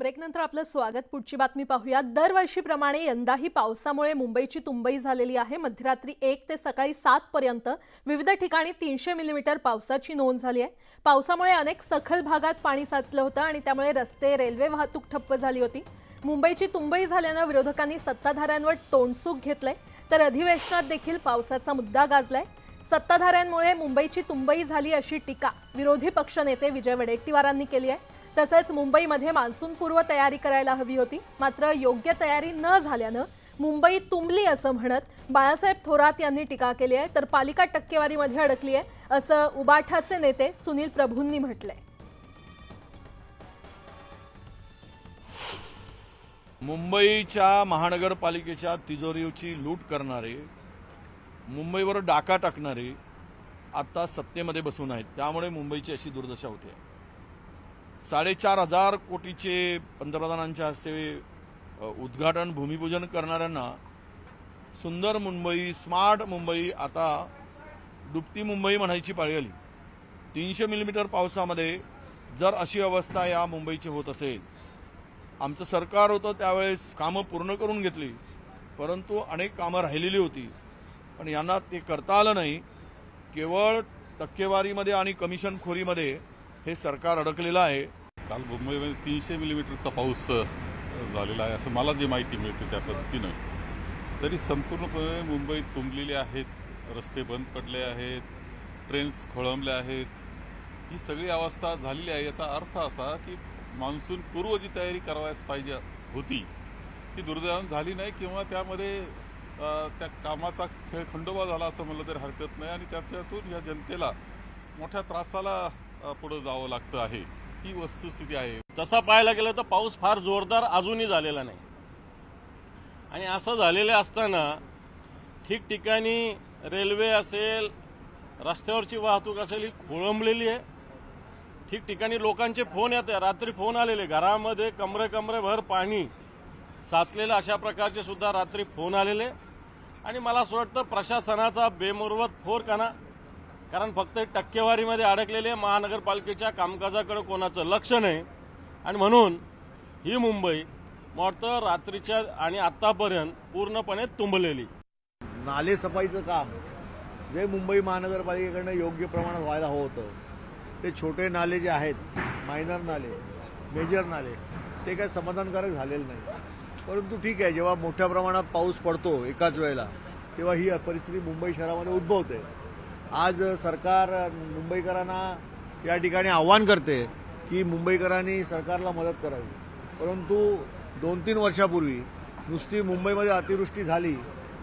ब्रेकनंतर आपलं स्वागत। पुढची बातमी पाहूया। दरवर्षीप्रमाणे यंदाही पावसामुळे मुंबईची तुंबई झालेली आहे। मध्यरात्री 1 ते सकाळी 7 पर्यंत विविध ठिकाणी 300 मिलीमीटर पावसाची नोंद झाली आहे। पावसामुळे अनेक सखल भागात पाणी साचलं होतं आणि त्यामुळे रस्ते, रेल्वे वाहतूक ठप्प झाली होती। मुंबईची तुंबई झाल्याने विरोधकांनी सत्ताधाऱ्यांवर तोंडसूक घेतलंय, तर अधिवेशनात देखील पावसाचा मुद्दा गाजलाय। सत्ताधाऱ्यांमुळे मुंबईची तुंबई झाली अशी टीका विरोधी पक्षनेते विजय वडेट्टीवारांनी केली आहे। तसेच मुंबईमध्ये मान्सून पूर्व तयारी करायला हवी होती, मात्र योग्य तयारी न झाल्याने मुंबई तुंबली असं म्हणत बाळासाहेब थोरात यांनी टीका केली आहे। तर पालिका टक्केवारीमध्ये अडकली आहे असं उबाठाचे नेते सुनील प्रभूंनी म्हटलंय। मुंबईच्या महानगरपालिकेच्या तिजोरीची लूट करणारे, मुंबईवर डाका टाकणारे आता सत्तेमध्ये बसून आहेत। त्यामुळे मुंबईची अशी दुर्दशा होते। 4,500 कोटीचे पंतप्रधानांच्या हस्ते उद्घाटन भूमिपूजन करणाऱ्यांना सुंदर मुंबई, स्मार्ट मुंबई आता डुबती मुंबई म्हणायची पाळी आली। 300 मिलीमीटर पावसामध्ये जर अशी अवस्था या मुंबईची होत असेल, आमचं सरकार होतं त्यावेळेस कामं पूर्ण करून घेतली, परंतु अनेक कामं राहिलेली होती, पण यांना ते करता आलं नाही। केवळ टक्केवारीमध्ये आणि कमिशनखोरीमध्ये हे सरकार अडकलेलं आहे। काल मुंबईमध्ये 300 मिलीमीटरचा पाऊस झालेला आहे असं मला जी माहिती मिळते त्या पद्धतीनं। तरी संपूर्णपणे मुंबई तुंबलेली आहेत, रस्ते बंद पडले आहेत, ट्रेन्स खोळंबल्या आहेत, ही सगळी अवस्था झालेली आहे। याचा अर्थ असा की मान्सून पूर्व जी तयारी करावयास पाहिजे होती ती दुर्दैवाने झाली नाही, किंवा त्यामध्ये त्या कामाचा खेळ खंडोबा झाला असं म्हणलं तरी हरकत नाही, आणि त्याच्यातून या जनतेला मोठ्या त्रासाला पुढे जावं लागतं आहे, ही वस्तुस्थिती आहे। तसा पाहायला गेलं तर पाऊस फार जोरदार अजूनही झालेला नाही, आणि असं झालेलं असताना ठिकठिकाणी रेल्वे असेल, रस्त्यावरची वाहतूक असेल, ही खोळंबलेली आहे। ठिकठिकाणी लोकांचे फोन येते, रात्री फोन आलेले, घरामध्ये कमरेभर पाणी साचलेलं, अशा प्रकारचे सुद्धा रात्री फोन आलेले। आणि मला असं वाटतं प्रशासनाचा बेमुरवत फोरकाना, कारण फक्त टक्केवारीमध्ये अडकलेले महानगरपालिकेच्या कामकाजाकडे कोणाचं लक्ष नाही, आणि म्हणून ही मुंबई वाटतं रात्रीच्या आणि आतापर्यंत पूर्णपणे तुंबलेली। नाले सफाईचं काम जे मुंबई महानगरपालिकेकडनं योग्य प्रमाणात व्हायला हवं होतं, ते छोटे नाले जे आहेत, मायनर नाले, मेजर नाले, ते काही समाधानकारक झालेलं नाही। परंतु ठीक आहे, जेव्हा मोठ्या प्रमाणात पाऊस पडतो एकाच वेळेला, तेव्हा ही परिस्थिती मुंबई शहरामध्ये उद्भवते। आज सरकार मुंबईकरांना या ठिकाणी आव्हान करते की मुंबईकरांनी सरकारला मदत करावी, परंतु 2-3 वर्षापूर्वी नुसती मुंबईमध्ये अतिवृष्टी झाली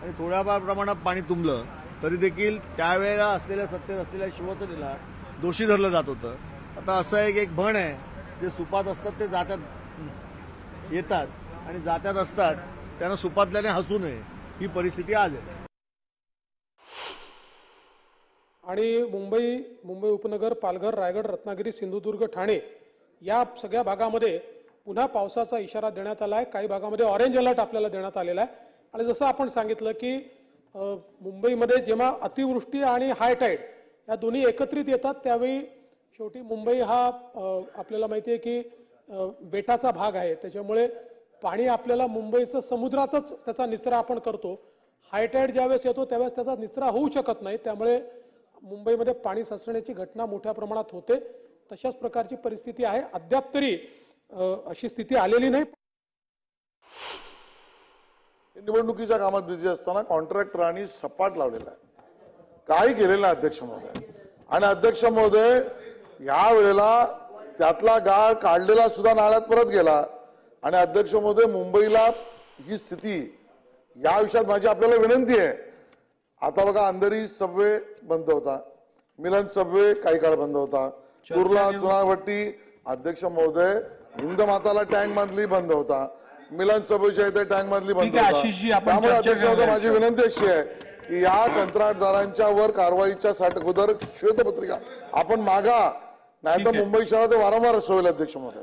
आणि थोड्या प्रमाणात पाणी तुंबलं, तरी देखील त्यावेळेला असलेल्या सत्तेत असलेल्या शिवसेनेला दोषी धरलं जात होतं। आता असं एक म्हण आहे, जे सुपात असतात ते जात्यात येतात, आणि जात्यात असतात त्यांना सुपातल्याने हसू नये, ही परिस्थिती आज आहे। आणि मुंबई उपनगर, पालघर, रायगड, रत्नागिरी, सिंधुदुर्ग, ठाणे या सगळ्या भागामध्ये पुन्हा पावसाचा इशारा देण्यात आला आहे। काही भागामध्ये ऑरेंज अलर्ट आपल्याला देण्यात आलेला आहे। आणि जसं आपण सांगितलं की मुंबईमध्ये जेव्हा अतिवृष्टी आणि हाय टाईड या दोन्ही एकत्रित येतात, त्यावेळी शेवटी मुंबई हा आपल्याला माहिती आहे की बेटाचा भाग आहे, त्याच्यामुळे पाणी आपल्याला मुंबईचं समुद्रातच त्याचा निचरा आपण करतो। हाय टाईड ज्यावेळेस येतो त्यावेळेस त्याचा निचरा होऊ शकत नाही, त्यामुळे मुंबईमध्ये पाणी साचण्याची घटना मोठ्या प्रमाणात होते। तशाच प्रकारची परिस्थिती आहे। अद्याप तरी अशी स्थिती आलेली नाही। निवडणुकीच्या कामात बिझी असताना कॉन्ट्रॅक्टरांनी सपाट लावलेला आहे, काही केलेलं नाही अध्यक्ष महोदय। आणि अध्यक्ष महोदय या वेळेला त्यातला गाळ काढलेला सुद्धा नाळ्यात परत गेला। आणि अध्यक्ष महोदय, मुंबईला ही स्थिती, या विषयात माझी आपल्याला विनंती आहे। आता बघा, अंधेरी सबवे बंद होता, मिलन सबवे काही काळ बंद होता, कुर्ला चुनाभट्टी अध्यक्ष महोदय हिंदमाताला टँक मधली बंद होता, मिलन सबवेच्या इथे टँक मधली बंद होता। त्यामुळे अध्यक्ष महोदय माझी विनंती अशी आहे की या कंत्राटदारांच्या वर कारवाईच्या अगोदर श्वेतपत्रिका आपण मागा, नाहीतर मुंबई शहरात वारंवार असं होईल अध्यक्ष महोदय।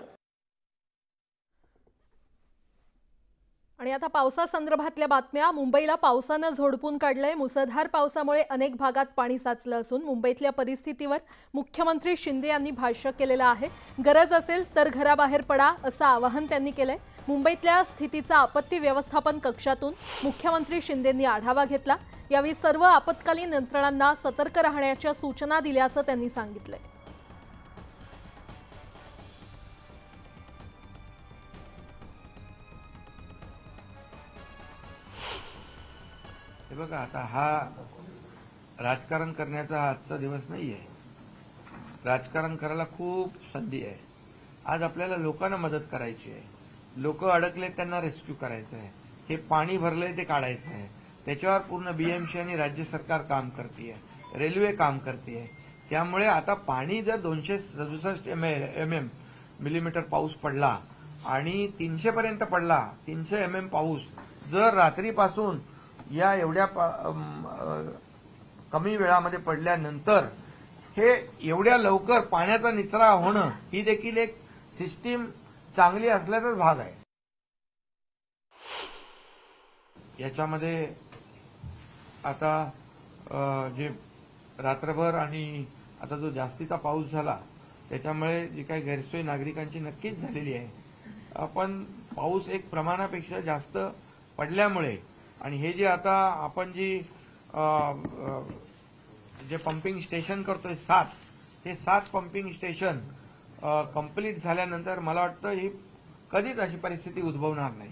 आणि आता पावसासंदर्भातल्या बातम्या। मुंबईला पावसानं झोडपून काढलंय। मुसळधार पावसामुळे अनेक भागात पाणी साचलं असून मुंबईतल्या परिस्थितीवर मुख्यमंत्री शिंदे यांनी भाष्य केलेलं आहे। गरज असेल तर घराबाहेर पडा असं आवाहन त्यांनी केलंय। मुंबईतल्या स्थितीचा आपत्ती व्यवस्थापन कक्षातून मुख्यमंत्री शिंदेंनी आढावा घेतला। यावेळी सर्व आपत्कालीन यंत्रणांना सतर्क राहण्याच्या सूचना दिल्याचं त्यांनी सांगितलंय। हे बघा, आता हा राजकारण करण्याचा आजचा दिवस नाहीये। राजकारण करायला खूप संधी आहे। आज आपल्याला लोकांना मदत करायची आहे। लोक अडकले त्यांना रेस्क्यू करायचं आहे। हे पाणी भरलंय ते काढायचं आहे। त्याच्यावर पूर्ण बीएमसी आणि राज्य सरकार काम करते, रेल्वे काम करते। त्यामुळे आता पाणी जर 267 मिलीमीटर पाऊस पडला आणि 300 पर्यंत पडला, 300 पाऊस जर रात्रीपासून या एवढ्या कमी वेळामध्ये पडल्यानंतर हे एवढ्या लवकर पाण्याचा निचरा होणं ही देखील एक सिस्टीम चांगली असल्याचाच भाग आहे। याच्यामध्ये आता जे रात्रभर आणि आता जो जास्तीचा पाऊस झाला त्याच्यामुळे जी काही गैरसोय नागरिकांची नक्कीच झालेली आहे। पण पाऊस एक प्रमाणापेक्षा जास्त पडल्यामुळे आणि हे जे आता आपण जे पंपिंग स्टेशन करतोय 7, हे 7 पंपिंग स्टेशन कंप्लीट झाल्यानंतर मला वाटतं ही कधीच अशी परिस्थिती उद्भवणार नाही।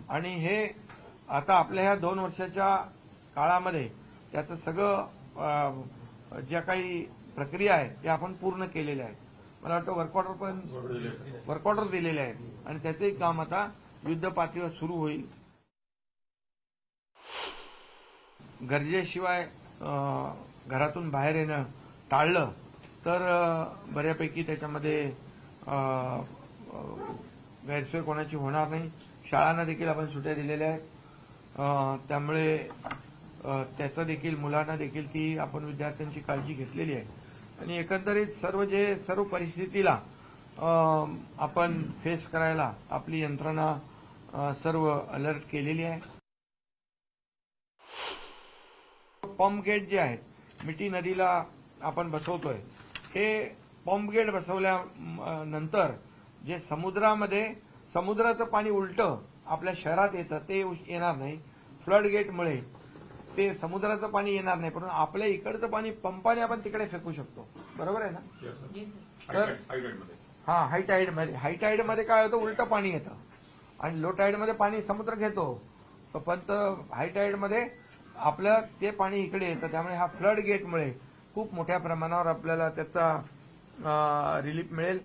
आणि हे आता आपल्या ह्या 2 वर्षाच्या काळामध्ये त्याचं सगळं ज्या काही प्रक्रिया आहेत त्या आपण पूर्ण केलेल्या आहेत। मला वाटतं वर्क ऑर्डर दिलेले आहेत आणि त्याचंही काम आता युद्ध पातळीवर सुरू होईल। गरजेशिवाय घरातून बाहेर येणं टाळलं तर बऱ्यापैकी त्याच्यामध्ये गैरसोय कोणाची होणार नाही। शाळांना देखील आपण सुट्ट्या दिलेल्या आहेत, त्यामुळे त्याचा देखील मुलांना देखील ती आपण विद्यार्थ्यांची काळजी घेतलेली आहे। आणि एकंदरीत सर्व परिस्थितीला आपण फेस करायला आपली यंत्रणा सर्व अलर्ट केलेली आहे। पंप गेट जे आहेत मिठी नदीला आपण बसवतोय, हे पंप गेट बसवल्यानंतर जे समुद्राचं पाणी उलटं आपल्या शहरात येतं ते येणार नाही। फ्लड गेटमुळे ते समुद्राचं पाणी येणार नाही, पण आपल्या इकडचं पाणी पंपाने आपण तिकडे फेकू शकतो। बरोबर आहे ना? तर हाय टाईडमध्ये काय होतं, उलटं पाणी येतं आणि लो टाईडमध्ये पाणी समुद्र घेतो, पण हाय टाईडमध्ये आपलं ते पाणी इकडे येतं। त्यामुळे हा फ्लड गेटमुळे खूप मोठ्या प्रमाणावर आपल्याला त्याचा रिलीफ मिळेल।